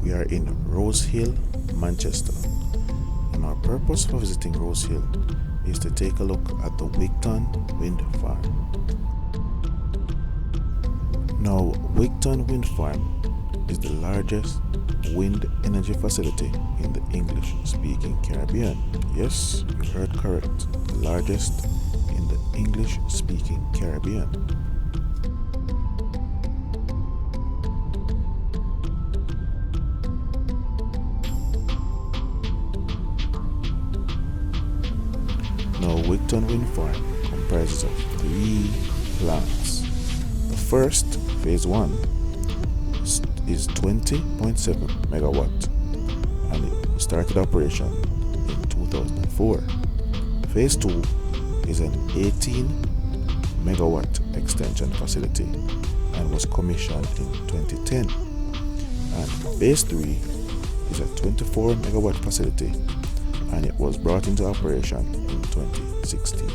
We are in Rose Hill, Manchester, and our purpose for visiting Rose Hill is to take a look at the Wigton Windfarm. Now, Wigton Windfarm is the largest wind energy facility in the English-speaking Caribbean. Yes, you heard correct. The largest in the English-speaking Caribbean. Now, Wigton Windfarm comprises of 3 plants. The first, phase 1, is 20.7 megawatt and it started operation in 2004. Phase 2 is an 18 megawatt extension facility and was commissioned in 2010. And phase 3 is a 24 megawatt facility and it was brought into operation in 2016.